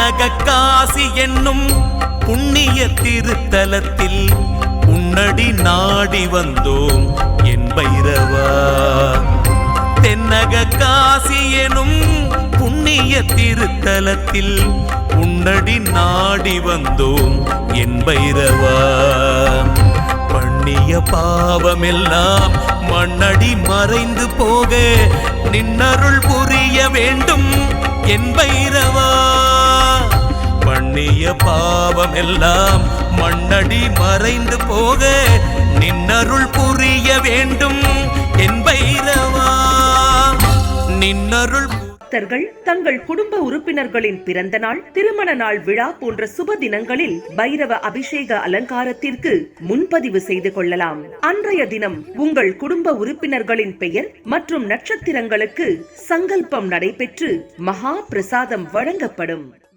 தென்னக காசி என்னும் புண்ணிய திருத்தலத்தில் உன்னடி நாடி வந்தோம் என் பைரவா. தென்னக காசி எனும் புண்ணிய திருத்தலத்தில் உன்னடி நாடி வந்தோம் என் பைரவா. பண்ணிய பாவமெல்லாம் மண்ணடி மறைந்து போக நின்னருள் புரிய வேண்டும் என் பைரவா. பண்ணிய பாவமெல்லாம் மண்ணடி மறைந்து போக நின்னருள் புரிய வேண்டும் என் பைரவா. நின்னருள் தங்கள் குடும்ப உறுப்பினர்களின் பிறந்த நாள், திருமண நாள் விழா போன்ற சுப தினங்களில் பைரவ அபிஷேக அலங்காரத்திற்கு முன்பதிவு செய்து கொள்ளலாம். அன்றைய தினம் உங்கள் குடும்ப உறுப்பினர்களின் பெயர் மற்றும் நட்சத்திரங்களுக்கு சங்கல்பம் நடைபெற்று மகா பிரசாதம் வழங்கப்படும்.